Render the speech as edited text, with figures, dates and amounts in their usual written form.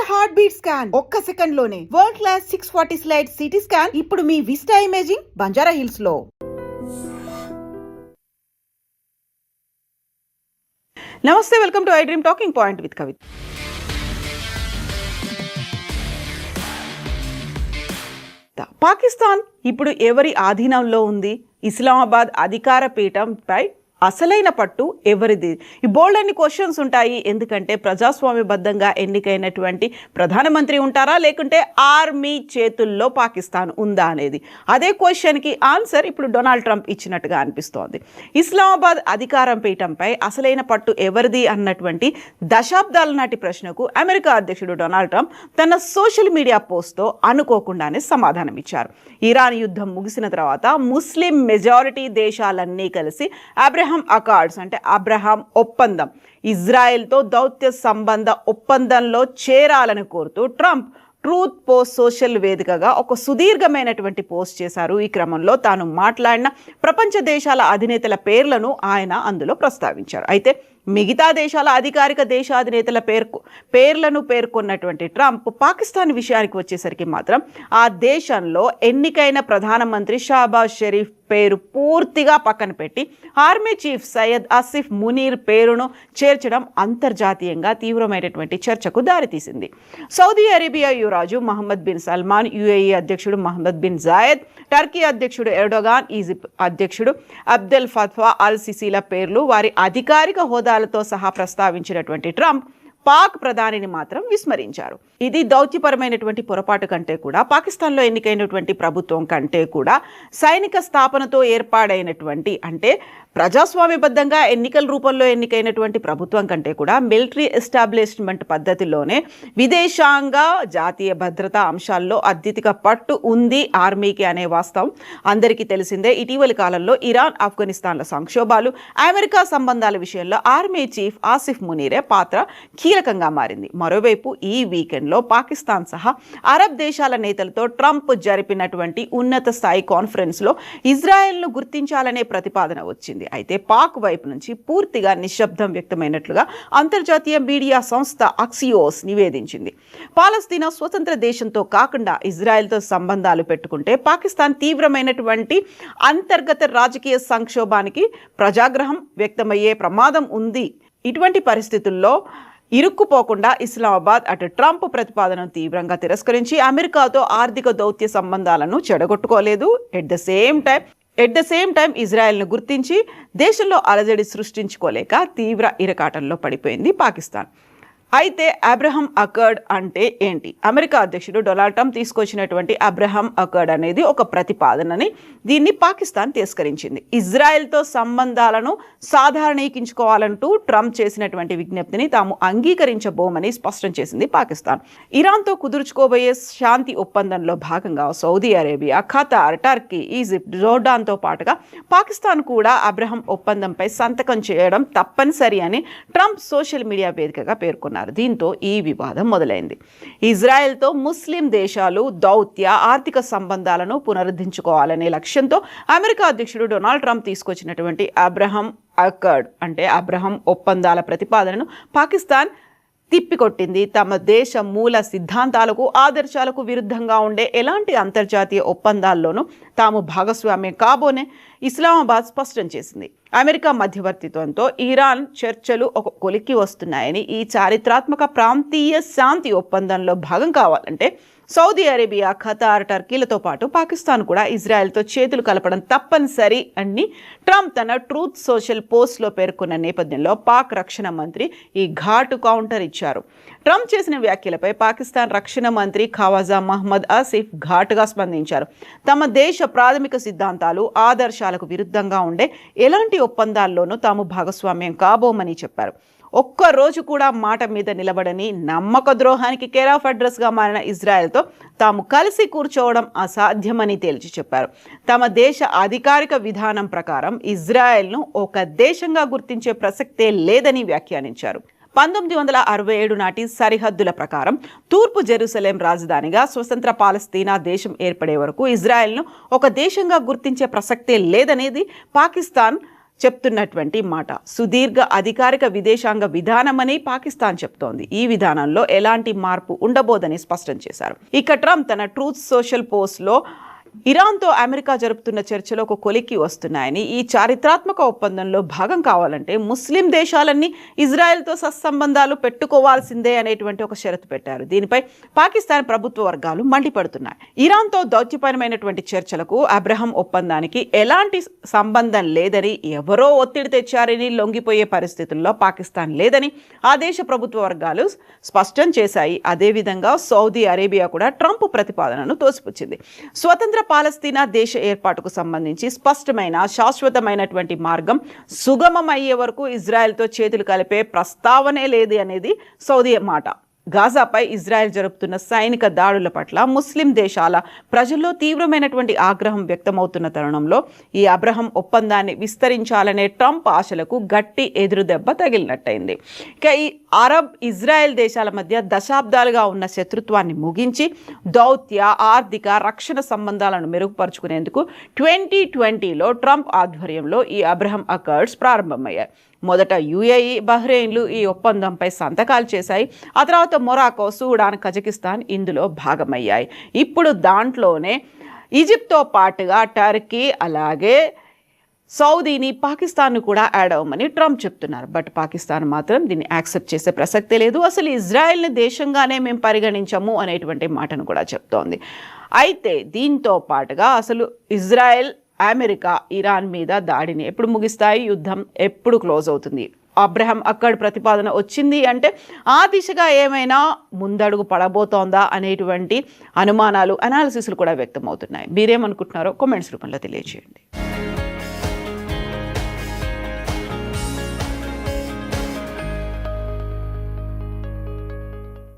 Heart beat scan ఒక్క second లోనే world class 640 slice CT scan ఇప్పుడు మీ విస్టా ఇమేజింగ్ బంజారా హిల్స్ లో. నమస్తే, welcome to I dream talking point with Kavitha. Pakistan ఇప్పుడు ఎవరి ఆధీనంలో ఉంది? ఇస్లామాబాద్ అధికార పీఠంపై అసలైన పట్టు ఎవరిది? ఈ బోల్డ్ అన్ని క్వశ్చన్స్ ఉంటాయి. ఎందుకంటే ప్రజాస్వామ్యబద్ధంగా ఎన్నికైనటువంటి ప్రధానమంత్రి ఉంటారా, లేకుంటే ఆర్మీ చేతుల్లో పాకిస్తాన్ ఉందా అనేది. అదే క్వశ్చన్కి ఆన్సర్ ఇప్పుడు డొనాల్డ్ ట్రంప్ ఇచ్చినట్టుగా అనిపిస్తోంది. ఇస్లామాబాద్ అధికారం పీఠంపై అసలైన పట్టు ఎవరిది అన్నటువంటి దశాబ్దాల నాటి ప్రశ్నకు అమెరికా అధ్యక్షుడు డొనాల్డ్ ట్రంప్ తన సోషల్ మీడియా పోస్ట్తో అనుకోకుండానే సమాధానం ఇచ్చారు. ఇరాన్ యుద్ధం ముగిసిన తర్వాత ముస్లిం మెజారిటీ దేశాలన్నీ కలిసి అబ్రహాం అకార్డ్స్ అంటే అబ్రహాం ఒప్పందం, ఇజ్రాయెల్తో దౌత్య సంబంధ ఒప్పందంలో చేరాలని కోరుతూ ట్రంప్ ట్రూత్ పోస్ట్ సోషల్ వేదికగా ఒక సుదీర్ఘమైనటువంటి పోస్ట్ చేశారు. ఈ క్రమంలో తాను మాట్లాడిన ప్రపంచ దేశాల అధినేతల పేర్లను ఆయన అందులో ప్రస్తావించారు. అయితే మిగతా దేశాల అధికారిక దేశాధినేతల పేర్లను పేర్కొన్నటువంటి ట్రంప్ పాకిస్తాన్ విషయానికి వచ్చేసరికి మాత్రం ఆ దేశంలో ఎన్నికైన ప్రధానమంత్రి షాబాజ్ షరీఫ్ పేరు పూర్తిగా పక్కన పెట్టి ఆర్మీ చీఫ్ సయ్యద్ ఆసిఫ్ మునీర్ పేరును చేర్చడం అంతర్జాతీయంగా తీవ్రమైనటువంటి చర్చకు దారితీసింది. సౌదీ అరేబియా యువరాజు మహమ్మద్ బిన్ సల్మాన్, యుఏఈ అధ్యక్షుడు మహమ్మద్ బిన్ జాయద్, టర్కీ అధ్యక్షుడు ఎర్డోగాన్, ఈజిప్ట్ అధ్యక్షుడు అబ్దెల్ ఫత్వా అల్ సిసీల పేర్లు వారి అధికారిక హోదాలతో సహా ప్రస్తావించినటువంటి ట్రంప్ పాక్ ప్రధానిని మాత్రం విస్మరించారు. ఇది దౌత్యపరమైనటువంటి పొరపాటు కంటే కూడా, పాకిస్తాన్లో ఎన్నికైనటువంటి ప్రభుత్వం కంటే కూడా, సైనిక స్థాపనతో ఏర్పాడైనటువంటి అంటే ప్రజాస్వామ్యబద్ధంగా ఎన్నికల రూపంలో ఎన్నికైనటువంటి ప్రభుత్వం కంటే కూడా మిలిటరీ ఎస్టాబ్లిష్మెంట్ పద్ధతిలోనే విదేశాంగ జాతీయ భద్రతా అంశాల్లో అత్యధిక పట్టు ఉంది ఆర్మీకి అనే వాస్తవం అందరికీ తెలిసిందే. ఇటీవలి కాలంలో ఇరాన్, ఆఫ్ఘనిస్తాన్ల సంక్షోభాలు, అమెరికా సంబంధాల విషయంలో ఆర్మీ చీఫ్ ఆసిఫ్ మునీరే పాత్ర కీలకంగా మారింది. మరోవైపు ఈ వీకెండ్లో పాకిస్తాన్ సహా అరబ్ దేశాల నేతలతో ట్రంప్ జరిపినటువంటి ఉన్నత స్థాయి కాన్ఫరెన్స్లో ఇజ్రాయెల్ను గుర్తించాలనే ప్రతిపాదన వచ్చింది. అయితే పాక్ వైపు నుంచి పూర్తిగా నిశ్శబ్దం వ్యక్తమైనట్లుగా అంతర్జాతీయ మీడియా సంస్థ అక్సియోస్ నివేదించింది. పాలస్తీనా స్వతంత్ర దేశంతో కాకుండా ఇజ్రాయెల్తో సంబంధాలు పెట్టుకుంటే పాకిస్తాన్ తీవ్రమైనటువంటి అంతర్గత రాజకీయ సంక్షోభానికి ప్రజాగ్రహం వ్యక్తమయ్యే ప్రమాదం ఉంది. ఇటువంటి పరిస్థితుల్లో ఇరుక్కుపోకుండా ఇస్లామాబాద్ అటు ట్రంప్ ప్రతిపాదనను తీవ్రంగా తిరస్కరించి అమెరికాతో ఆర్థిక దౌత్య సంబంధాలను చెడగొట్టుకోలేదు. ఎట్ ద సేమ్ టైం ఇజ్రాయెల్ను గుర్తించి దేశంలో అలజడి సృష్టించుకోలేక తీవ్ర ఇరకాటంలో పడిపోయింది పాకిస్తాన్. అయితే అబ్రహాం అకార్డ్ అంటే ఏంటి? అమెరికా అధ్యక్షుడు డొనాల్డ్ ట్రంప్ తీసుకొచ్చినటువంటి అబ్రహాం అకార్డ్ అనేది ఒక ప్రతిపాదనని దీన్ని పాకిస్తాన్ తిరస్కరించింది. ఇజ్రాయెల్తో సంబంధాలను సాధారణీకరించుకోవాలంటూ ట్రంప్ చేసినటువంటి విజ్ఞప్తిని తాము అంగీకరించబోమని స్పష్టం చేసింది పాకిస్తాన్. ఇరాన్తో కుదుర్చుకోబోయే శాంతి ఒప్పందంలో భాగంగా Saudi Arabia, Qatar, Turkey, Egypt, జోర్డాన్తో పాటుగా పాకిస్తాన్ కూడా అబ్రహాం ఒప్పందంపై సంతకం చేయడం తప్పనిసరి అని ట్రంప్ సోషల్ మీడియా వేదికగా పేర్కొన్నారు. దీంతో ఈ వివాదం మొదలైంది. ఇజ్రాయెల్తో ముస్లిం దేశాలు దౌత్య ఆర్థిక సంబంధాలను పునరుద్ధరించుకోవాలనే లక్ష్యంతో అమెరికా అధ్యక్షుడు డొనాల్డ్ ట్రంప్ తీసుకొచ్చినటువంటి అబ్రహాం అకార్డ్ అంటే అబ్రహాం ఒప్పందాల ప్రతిపాదనను పాకిస్తాన్ తిప్పికొట్టింది. తమ దేశ మూల సిద్ధాంతాలకు, ఆదర్శాలకు విరుద్ధంగా ఉండే ఎలాంటి అంతర్జాతీయ ఒప్పందాల్లోనూ తాము భాగస్వామ్యం కాబోనే ఇస్లామాబాద్ స్పష్టం చేసింది. అమెరికా మధ్యవర్తిత్వంతో ఇరాన్ చర్చలు ఒక కొలిక్కి వస్తున్నాయని, ఈ చారిత్రాత్మక ప్రాంతీయ శాంతి ఒప్పందంలో భాగం కావాలంటే సౌదీ అరేబియా, ఖతార్, టర్కీలతో పాటు పాకిస్తాన్ కూడా ఇజ్రాయెల్తో చేతులు కలపడం తప్పనిసరి అని ట్రంప్ తన ట్రూత్ సోషల్ పోస్ట్లో పేర్కొన్న నేపథ్యంలో పాక్ రక్షణ మంత్రి ఈ ఘాటు కౌంటర్ ఇచ్చారు. ట్రంప్ చేసిన వ్యాఖ్యలపై పాకిస్తాన్ రక్షణ మంత్రి ఖవాజా మహమ్మద్ ఆసిఫ్ ఘాటుగా స్పందించారు. తమ దేశ ప్రాథమిక సిద్ధాంతాలు, ఆదర్శాలకు విరుద్ధంగా ఉండే ఎలాంటి ఒప్పందాల్లోనూ తాము భాగస్వామ్యం కాబోమని చెప్పారు. ఒక్కరోజు కూడా మాట మీద నిలబడని, నమ్మక ద్రోహానికి కేర్ ఆఫ్ అడ్రస్గా మారిన ఇజ్రాయెల్తో తాము కలిసి కూర్చోవడం అసాధ్యమని తేల్చి చెప్పారు. తమ దేశ అధికారిక విధానం ప్రకారం ఇజ్రాయెల్ను ఒక దేశంగా గుర్తించే ప్రసక్తే లేదని వ్యాఖ్యానించారు. 1967 నాటి సరిహద్దుల ప్రకారం తూర్పు జెరూసలేం రాజధానిగా స్వతంత్ర పాలస్తీనా దేశం ఏర్పడే వరకు ఇజ్రాయెల్ను ఒక దేశంగా గుర్తించే ప్రసక్తే లేదనేది పాకిస్తాన్ చెప్తున్నటువంటి మాట. సుదీర్ఘ అధికారిక విదేశాంగ విధానమని పాకిస్తాన్ చెప్తోంది. ఈ విధానంలో ఎలాంటి మార్పు ఉండబోదని స్పష్టం చేశారు. ఇక ట్రంప్ తన ట్రూత్ సోషల్ పోస్ట్లో ఇరాన్తో అమెరికా జరుపుతున్న చర్చలు ఒక కొలిక్కి వస్తున్నాయని, ఈ చారిత్రాత్మక ఒప్పందంలో భాగం కావాలంటే ముస్లిం దేశాలన్నీ ఇజ్రాయెల్తో సత్సంబంధాలు పెట్టుకోవాల్సిందే అనేటువంటి ఒక షరతు పెట్టారు. దీనిపై పాకిస్తాన్ ప్రభుత్వ వర్గాలు మండిపడుతున్నాయి. ఇరాన్తో దౌత్యపరమైనటువంటి చర్చలకు అబ్రహం ఒప్పందానికి ఎలాంటి సంబంధం లేదని, ఎవరో ఒత్తిడి తెచ్చారని లొంగిపోయే పరిస్థితుల్లో పాకిస్తాన్ లేదని ఆ దేశ ప్రభుత్వ వర్గాలు స్పష్టం చేశాయి. అదేవిధంగా సౌదీ అరేబియా కూడా ట్రంప్ ప్రతిపాదనను తోసిపుచ్చింది. స్వతంత్ర పాలస్తీనా దేశ ఏర్పాటుకు సంబంధించి స్పష్టమైన శాశ్వతమైనటువంటి మార్గం సుగమమయ్యే వరకు ఇజ్రాయెల్తో చేతులు కలిపే ప్రస్తావనే లేదు అనేది సౌదీ మాట. గాజాపై ఇజ్రాయెల్ జరుపుతున్న సైనిక దాడుల పట్ల ముస్లిం దేశాల ప్రజల్లో తీవ్రమైనటువంటి ఆగ్రహం వ్యక్తమవుతున్న తరుణంలో ఈ అబ్రహం ఒప్పందాన్ని విస్తరించాలనే ట్రంప్ ఆశలకు గట్టి ఎదురుదెబ్బ తగిలినట్టయింది. ఇక ఈ అరబ్ ఇజ్రాయెల్ దేశాల మధ్య దశాబ్దాలుగా ఉన్న శత్రుత్వాన్ని ముగించి దౌత్య, ఆర్థిక, రక్షణ సంబంధాలను మెరుగుపరుచుకునేందుకు 2020లో ట్రంప్ ఆధ్వర్యంలో ఈ అబ్రహం అకార్డ్స్ ప్రారంభమయ్యాయి. మొదట యుఏఈ, బహ్రెయిన్లు ఈ ఒప్పందంపై సంతకాలు చేశాయి. ఆ తర్వాత మొరాకో, సూడాన్, కజకిస్తాన్ ఇందులో భాగమయ్యాయి. ఇప్పుడు దాంట్లోనే ఈజిప్ట్తో పాటుగా టర్కీ, అలాగే సౌదీని, పాకిస్తాన్ను కూడా యాడ్ అవ్వమని ట్రంప్ చెప్తున్నారు. బట్ పాకిస్తాన్ మాత్రం దీన్ని యాక్సెప్ట్ చేసే ప్రసక్తే లేదు. అసలు ఇజ్రాయెల్ని దేశంగానే మేము పరిగణించము అనేటువంటి మాటను కూడా చెప్తోంది. అయితే దీంతో పాటుగా అసలు ఇజ్రాయెల్, అమెరికా ఇరాన్ మీద దాడిని ఎప్పుడు ముగిస్తాయి, యుద్ధం ఎప్పుడు క్లోజ్ అవుతుంది, అబ్రహం అకార్డ్ ప్రతిపాదన వచ్చింది అంటే ఆ దిశగా ఏమైనా ముందడుగు పడబోతోందా అనేటువంటి అనుమానాలు, అనాలిసిస్లు కూడా వ్యక్తమవుతున్నాయి. మీరేమనుకుంటున్నారో కామెంట్స్ రూపంలో తెలియజేయండి.